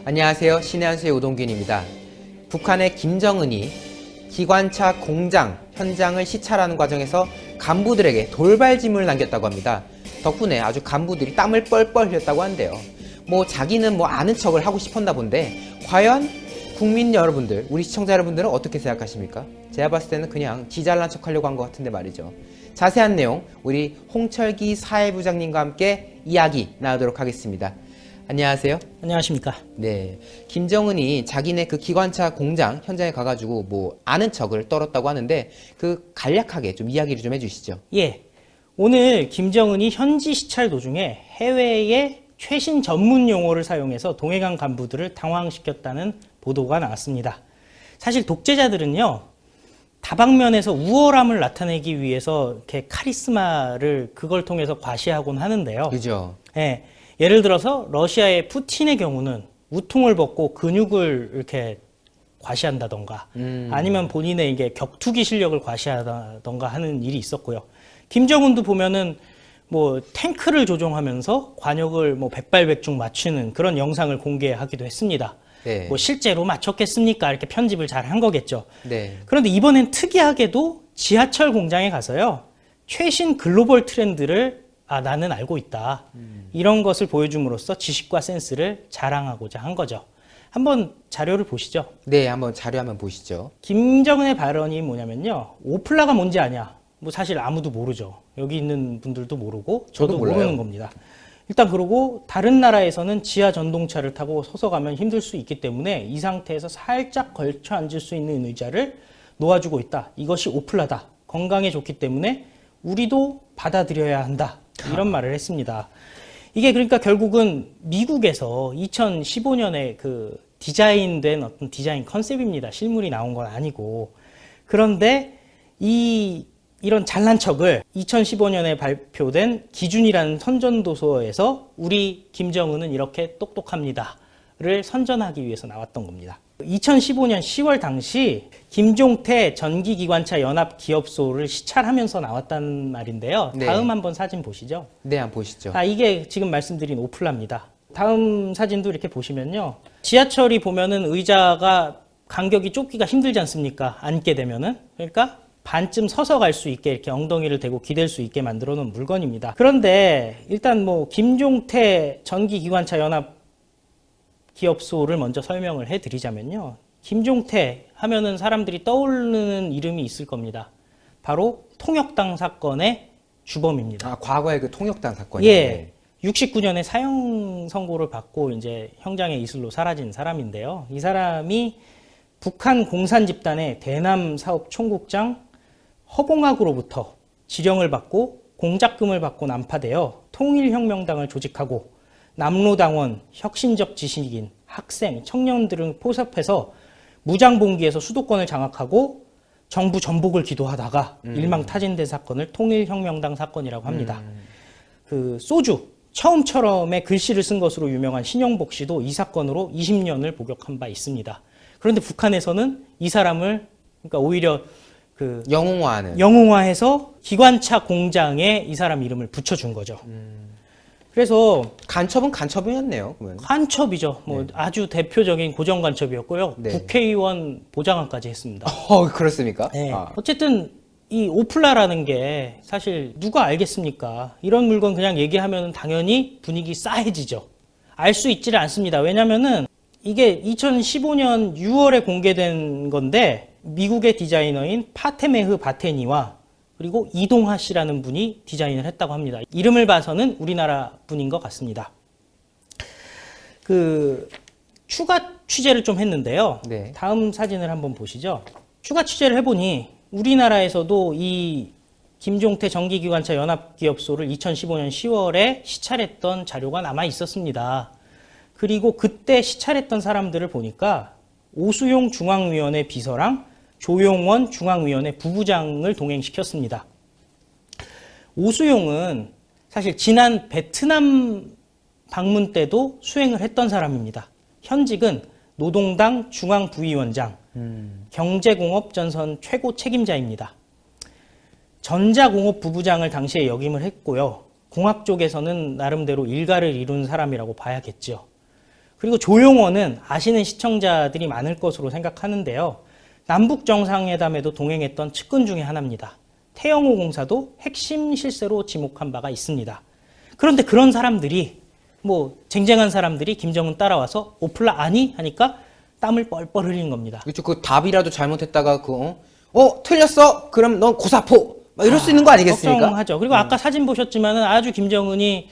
안녕하세요. 신의 한수의 오동균입니다. 북한의 김정은이 기관차 공장 현장을 시찰하는 과정에서 간부들에게 돌발짐을 남겼다고 합니다. 덕분에 아주 간부들이 땀을 뻘뻘 흘렸다고 한대요. 자기는 아는 척을 하고 싶었나 본데 과연 국민 여러분들, 우리 시청자 여러분들은 어떻게 생각하십니까? 제가 봤을 때는 그냥 지 잘난 척 하려고 한 것 같은데 말이죠. 자세한 내용 우리 홍철기 사회부장님과 함께 이야기 나누도록 하겠습니다. 안녕하세요. 안녕하십니까. 네, 김정은이 자기네 그 기관차 공장 현장에 가가지고 아는 척을 떨었다고 하는데 그 간략하게 좀 이야기를 좀 해주시죠. 예, 오늘 김정은이 현지 시찰 도중에 해외의 최신 전문 용어를 사용해서 동해관 간부들을 당황시켰다는 보도가 나왔습니다. 사실 독재자들은요, 다방면에서 우월함을 나타내기 위해서 이렇게 카리스마를 그걸 통해서 과시하곤 하는데요. 그죠? 예, 예를 들어서 러시아의 푸틴의 경우는 우통을 벗고 근육을 이렇게 과시한다던가 아니면 본인의 이게 격투기 실력을 과시하다던가 하는 일이 있었고요. 김정은도 보면은 탱크를 조종하면서 관역을 백발백중 맞추는 그런 영상을 공개하기도 했습니다. 네. 실제로 맞췄겠습니까? 이렇게 편집을 잘 한 거겠죠. 네. 그런데 이번엔 특이하게도 지하철 공장에 가서요, 최신 글로벌 트렌드를 나는 알고 있다. 이런 것을 보여줌으로써 지식과 센스를 자랑하고자 한 거죠. 한번 자료를 보시죠. 네, 한번 자료 한번 보시죠. 김정은의 발언이 뭐냐면요. 오플라가 뭔지 아냐? 사실 아무도 모르죠. 여기 있는 분들도 모르고 저도 모르는 겁니다. 일단 그러고 다른 나라에서는 지하 전동차를 타고 서서 가면 힘들 수 있기 때문에 이 상태에서 살짝 걸쳐 앉을 수 있는 의자를 놓아주고 있다. 이것이 오플라다. 건강에 좋기 때문에 우리도 받아들여야 한다. 이런 말을 했습니다. 이게 그러니까 결국은 미국에서 2015년에 그 디자인된 어떤 디자인 컨셉입니다. 실물이 나온 건 아니고. 그런데 이런 잘난 척을 2015년에 발표된 기준이라는 선전도서에서 우리 김정은은 이렇게 똑똑합니다를 선전하기 위해서 나왔던 겁니다. 2015년 10월 당시 김종태 전기기관차 연합기업소를 시찰하면서 나왔단 말인데요. 네. 다음 한번 사진 보시죠. 네, 한번 보시죠. 이게 지금 말씀드린 오플라입니다. 다음 사진도 이렇게 보시면요. 지하철이 보면은 의자가 간격이 좁기가 힘들지 않습니까? 앉게 되면은. 그러니까 반쯤 서서 갈 수 있게 이렇게 엉덩이를 대고 기댈 수 있게 만들어 놓은 물건입니다. 그런데 일단 김종태 전기기관차 연합 기업소를 먼저 설명을 해드리자면요. 김종태 하면은 사람들이 떠오르는 이름이 있을 겁니다. 바로 통역당 사건의 주범입니다. 과거의 그 통역당 사건이. 예. 69년에 사형 선고를 받고 이제 형장의 이슬로 사라진 사람인데요. 이 사람이 북한 공산 집단의 대남 사업 총국장 허봉학으로부터 지령을 받고 공작금을 받고 난파되어 통일혁명당을 조직하고 남로당원, 혁신적 지식인, 학생, 청년들을 포섭해서 무장봉기에서 수도권을 장악하고 정부 전복을 기도하다가 일망타진된 사건을 통일혁명당 사건이라고 합니다. 그 소주, 처음처럼의 글씨를 쓴 것으로 유명한 신영복 씨도 이 사건으로 20년을 복역한 바 있습니다. 그런데 북한에서는 이 사람을 그러니까 오히려 영웅화해서 기관차 공장에 이 사람 이름을 붙여준 거죠. 그래서 간첩은 간첩이었네요. 그러면. 간첩이죠. 네. 아주 대표적인 고정 간첩이었고요. 네. 국회의원 보좌관까지 했습니다. 그렇습니까? 네. 어쨌든 이 오플라라는 게 사실 누가 알겠습니까? 이런 물건 그냥 얘기하면 당연히 분위기 싸해지죠. 알 수 있지를 않습니다. 왜냐면은 이게 2015년 6월에 공개된 건데 미국의 디자이너인 파테메흐 바테니와 그리고 이동하 씨라는 분이 디자인을 했다고 합니다. 이름을 봐서는 우리나라 분인 것 같습니다. 추가 취재를 좀 했는데요. 네. 다음 사진을 한번 보시죠. 추가 취재를 해보니 우리나라에서도 이 김종태 전기기관차 연합기업소를 2015년 10월에 시찰했던 자료가 남아 있었습니다. 그리고 그때 시찰했던 사람들을 보니까 오수용 중앙위원회 비서랑 조용원 중앙위원회 부부장을 동행시켰습니다. 오수용은 사실 지난 베트남 방문 때도 수행을 했던 사람입니다. 현직은 노동당 중앙부위원장, 경제공업전선 최고 책임자입니다. 전자공업 부부장을 당시에 역임을 했고요. 공학 쪽에서는 나름대로 일가를 이룬 사람이라고 봐야겠죠. 그리고 조용원은 아시는 시청자들이 많을 것으로 생각하는데요. 남북 정상회담에도 동행했던 측근 중에 하나입니다. 태영호 공사도 핵심 실세로 지목한 바가 있습니다. 그런데 그런 사람들이 뭐 쟁쟁한 사람들이 김정은 따라와서 오플라 아니 하니까 땀을 뻘뻘 흘린 겁니다. 그렇죠. 그 답이라도 잘못했다가 틀렸어. 그럼 넌 고사포. 막 이럴 수 있는 거 아니겠습니까? 걱정하죠. 그리고 아까 사진 보셨지만은 아주 김정은이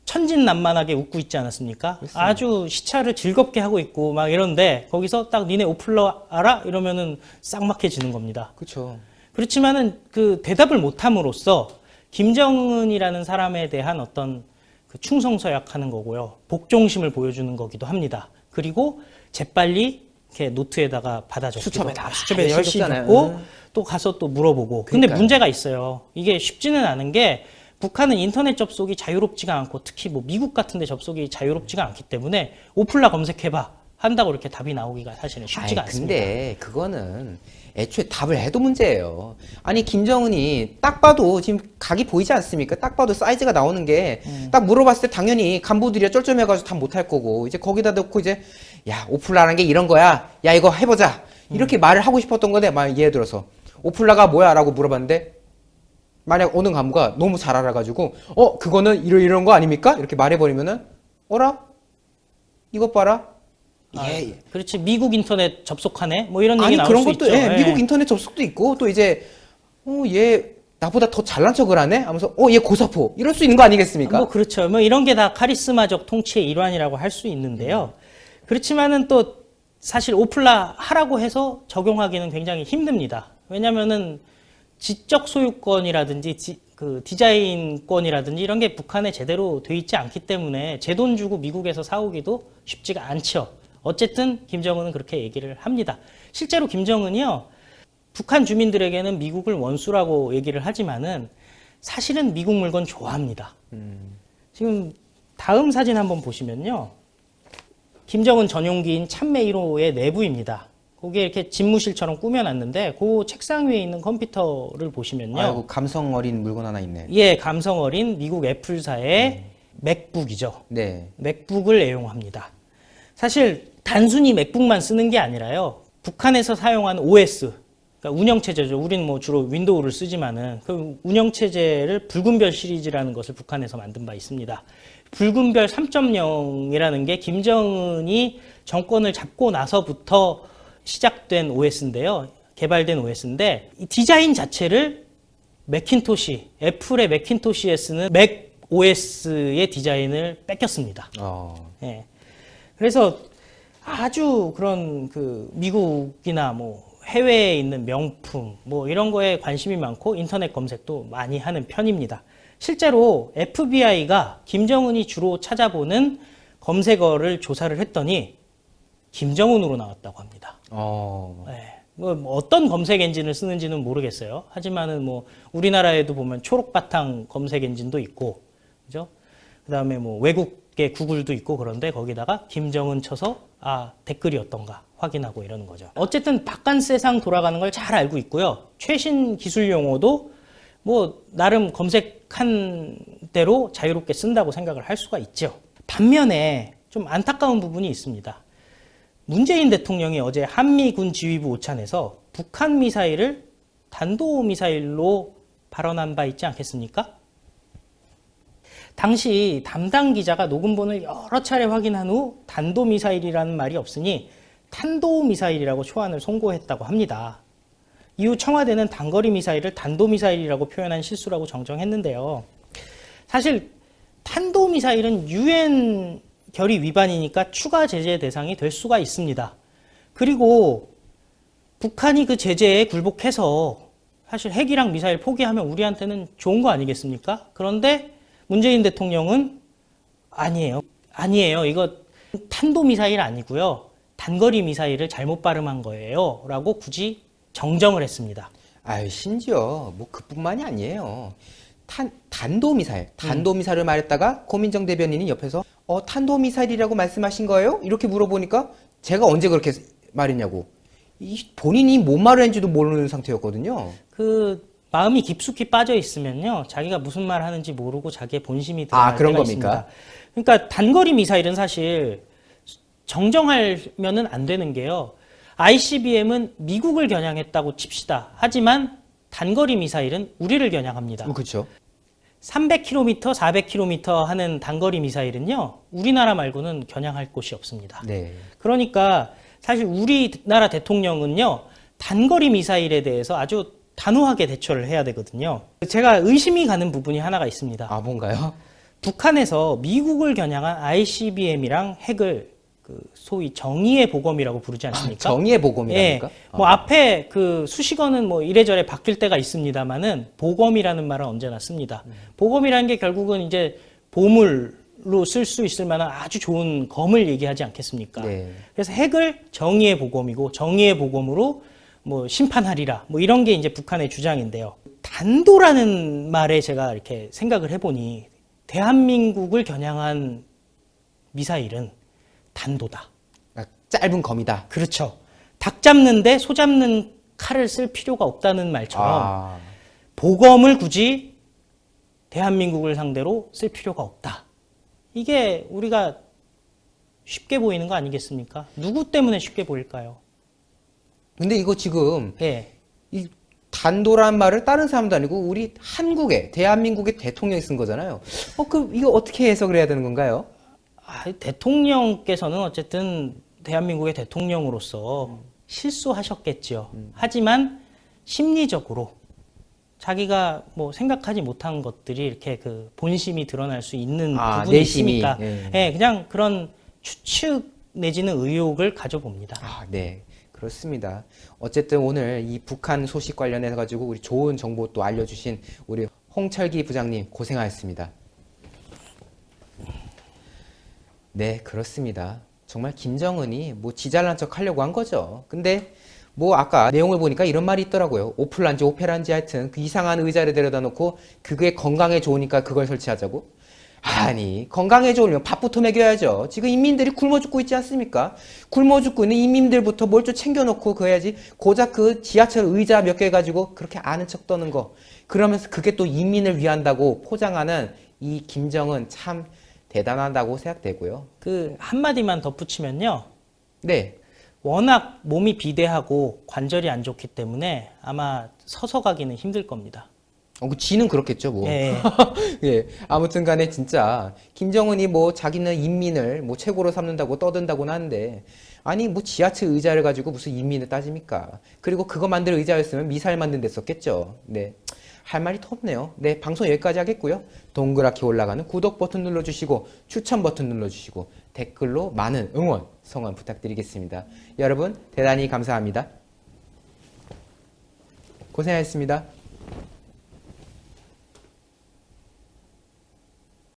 천진난만하게 웃고 있지 않았습니까? 그렇습니다. 아주 시차를 즐겁게 하고 있고 막 이런데 거기서 딱 니네 오플라 알아? 이러면은 싹막해지는 겁니다. 그렇죠. 그렇지만은 그 대답을 못함으로써 김정은이라는 사람에 대한 어떤 그 충성서약하는 거고요. 복종심을 보여주는 거기도 합니다. 그리고 재빨리 이렇게 노트에다가 받아 적기도 수첩에 열심히 적고 또 가서 또 물어보고. 근데 그러니까요. 문제가 있어요. 이게 쉽지는 않은 게 북한은 인터넷 접속이 자유롭지가 않고 특히 뭐 미국 같은 데 접속이 자유롭지가 않기 때문에 오플라 검색해봐 한다고 이렇게 답이 나오기가 사실은 쉽지가 않습니다. 근데 그거는 애초에 답을 해도 문제예요. 아니 김정은이 딱 봐도 지금 각이 보이지 않습니까? 딱 봐도 사이즈가 나오는 게 딱 물어봤을 때 당연히 간부들이 쩔쩔매가지고 답 못할 거고 이제 거기다 넣고 이제 야 오플라라는 게 이런 거야. 야 이거 해보자. 이렇게 말을 하고 싶었던 건데 만약 예를 들어서 오플라가 뭐야? 라고 물어봤는데 만약 어느 간부가 너무 잘 알아가지고 그거는 이런 거 아닙니까? 이렇게 말해버리면은 어라? 이것 봐라. 예. 그렇지 미국 인터넷 접속하네 뭐 이런 얘기 아니 나올 그런 수 것도 있죠. 예, 미국 인터넷 접속도 있고 또 이제 얘 나보다 더 잘난 척을 하네 하면서 얘 고사포 이럴 수 있는 거 아니겠습니까? 뭐 그렇죠. 뭐 이런 게 다 카리스마적 통치의 일환이라고 할 수 있는데요. 그렇지만은 또 사실 오플라 하라고 해서 적용하기는 굉장히 힘듭니다. 왜냐면은 지적 소유권이라든지 그 디자인권이라든지 이런 게 북한에 제대로 돼 있지 않기 때문에 제 돈 주고 미국에서 사오기도 쉽지가 않죠. 어쨌든 김정은은 그렇게 얘기를 합니다. 실제로 김정은이요. 북한 주민들에게는 미국을 원수라고 얘기를 하지만은 사실은 미국 물건 좋아합니다. 지금 다음 사진 한번 보시면요. 김정은 전용기인 참매 1호의 내부입니다. 거기에 이렇게 집무실처럼 꾸며놨는데 그 책상 위에 있는 컴퓨터를 보시면요. 아이고 감성 어린 물건 하나 있네. 예, 감성 어린 미국 애플사의 맥북이죠. 네. 맥북을 애용합니다. 사실 단순히 맥북만 쓰는 게 아니라요. 북한에서 사용하는 OS, 그러니까 운영체제죠. 우리는 뭐 주로 윈도우를 쓰지만은 그 운영체제를 붉은별 시리즈라는 것을 북한에서 만든 바 있습니다. 붉은별 3.0이라는 게 김정은이 정권을 잡고 나서부터 시작된 OS인데요. 개발된 OS인데 이 디자인 자체를 맥킨토시, 애플의 맥킨토시에 쓰는 맥 OS의 디자인을 뺏겼습니다. 예. 그래서 아주 그런 그 미국이나 뭐 해외에 있는 명품 뭐 이런 거에 관심이 많고 인터넷 검색도 많이 하는 편입니다. 실제로 FBI가 김정은이 주로 찾아보는 검색어를 조사를 했더니 김정은으로 나왔다고 합니다. 네. 뭐 어떤 검색 엔진을 쓰는지는 모르겠어요. 하지만은 뭐 우리나라에도 보면 초록바탕 검색 엔진도 있고, 그죠? 그다음에 뭐 외국의 구글도 있고 그런데 거기다가 김정은 쳐서 댓글이 어떤가 확인하고 이러는 거죠. 어쨌든 바깥 세상 돌아가는 걸 잘 알고 있고요. 최신 기술 용어도 뭐 나름 검색한 대로 자유롭게 쓴다고 생각을 할 수가 있죠. 반면에 좀 안타까운 부분이 있습니다. 문재인 대통령이 어제 한미군 지휘부 오찬에서 북한 미사일을弾道미사일로 발언한 바 있지 않겠습니까? 당시 담당 기자가 녹음본을 여러 차례 확인한 후弾道미사일이라는 말이 없으니 탄도미사일이라고 초안을 송고했다고 합니다. 이후 청와대는 단거리 미사일을弾道미사일이라고 표현한 실수라고 정정했는데요. 사실 탄도미사일은 UN 결의 위반이니까 추가 제재 대상이 될 수가 있습니다. 그리고 북한이 그 제재에 굴복해서 사실 핵이랑 미사일 포기하면 우리한테는 좋은 거 아니겠습니까? 그런데 문재인 대통령은 아니에요. 이거 탄도미사일 아니고요. 단거리 미사일을 잘못 발음한 거예요. 라고 굳이 정정을 했습니다. 심지어 뭐 그뿐만이 아니에요. 단도미사일을 말했다가 고민정 대변인이 옆에서 탄도미사일이라고 말씀하신 거예요? 이렇게 물어보니까 제가 언제 그렇게 말했냐고. 본인이 뭔 말을 했는지도 모르는 상태였거든요. 그 마음이 깊숙이 빠져 있으면요, 자기가 무슨 말 하는지 모르고 자기의 본심이 드러날 그런 때가 겁니까? 있습니다. 그러니까 단거리 미사일은 사실 정정하면은 안 되는 게요. ICBM은 미국을 겨냥했다고 칩시다. 하지만 단거리 미사일은 우리를 겨냥합니다. 그렇죠. 300km, 400km 하는 단거리 미사일은요, 우리나라 말고는 겨냥할 곳이 없습니다. 네. 그러니까 사실 우리나라 대통령은요, 단거리 미사일에 대해서 아주 단호하게 대처를 해야 되거든요. 제가 의심이 가는 부분이 하나가 있습니다. 아, 뭔가요? 북한에서 미국을 겨냥한 ICBM이랑 핵을 그 소위 정의의 보검이라고 부르지 않습니까? 정의의 보검이랍니까? 예, 뭐 앞에 그 수식어는 뭐 이래저래 바뀔 때가 있습니다만은 보검이라는 말은 언제나 씁니다. 보검이라는 게 결국은 이제 보물로 쓸 수 있을 만한 아주 좋은 검을 얘기하지 않겠습니까? 네. 그래서 핵을 정의의 보검이고 정의의 보검으로 뭐 심판하리라 뭐 이런 게 이제 북한의 주장인데요. 단도라는 말에 제가 이렇게 생각을 해보니 대한민국을 겨냥한 미사일은 단도다. 아, 짧은 검이다. 그렇죠. 닭 잡는데 소 잡는 칼을 쓸 필요가 없다는 말처럼 아, 보검을 굳이 대한민국을 상대로 쓸 필요가 없다. 이게 우리가 쉽게 보이는 거 아니겠습니까? 누구 때문에 쉽게 보일까요? 근데 이거 지금 예. 이 단도란 말을 다른 사람도 아니고 우리 한국의 대한민국의 대통령이 쓴 거잖아요. 그럼 이거 어떻게 해석을 해야 되는 건가요? 대통령께서는 어쨌든 대한민국의 대통령으로서 실수하셨겠죠. 하지만 심리적으로 자기가 뭐 생각하지 못한 것들이 이렇게 그 본심이 드러날 수 있는 부분이 내심이. 있으니까 예. 예, 그냥 그런 추측 내지는 의혹을 가져봅니다. 아, 네. 그렇습니다. 어쨌든 오늘 이 북한 소식 관련해서 가지고 우리 좋은 정보 또 알려주신 우리 홍철기 부장님 고생하셨습니다. 네, 그렇습니다. 정말 김정은이 뭐 지잘난 척 하려고 한 거죠. 근데 뭐 아까 내용을 보니까 이런 말이 있더라고요. 오플란지 오페란지 하여튼 그 이상한 의자를 데려다 놓고 그게 건강에 좋으니까 그걸 설치하자고. 아니, 건강에 좋으면 밥부터 먹여야죠. 지금 인민들이 굶어 죽고 있지 않습니까? 굶어 죽고 있는 인민들부터 뭘 좀 챙겨놓고 그래야지. 고작 그 지하철 의자 몇 개 가지고 그렇게 아는 척 떠는 거. 그러면서 그게 또 인민을 위한다고 포장하는 이 김정은 참 대단하다고 생각되고요. 그 한마디만 덧붙이면요. 네. 워낙 몸이 비대하고 관절이 안 좋기 때문에 아마 서서 가기는 힘들 겁니다. 그 지는 그렇겠죠, 뭐. 예. 예. 아무튼 간에 진짜, 김정은이 뭐 자기는 인민을 뭐 최고로 삼는다고 떠든다고는 하는데, 아니, 뭐 지하철 의자를 가지고 무슨 인민을 따집니까? 그리고 그거 만들 의자였으면 미사일 만든 데 썼겠죠. 네. 할 말이 더 없네요. 네. 방송 여기까지 하겠고요. 동그랗게 올라가는 구독 버튼 눌러주시고, 추천 버튼 눌러주시고, 댓글로 많은 응원, 성원 부탁드리겠습니다. 여러분, 대단히 감사합니다. 고생하셨습니다.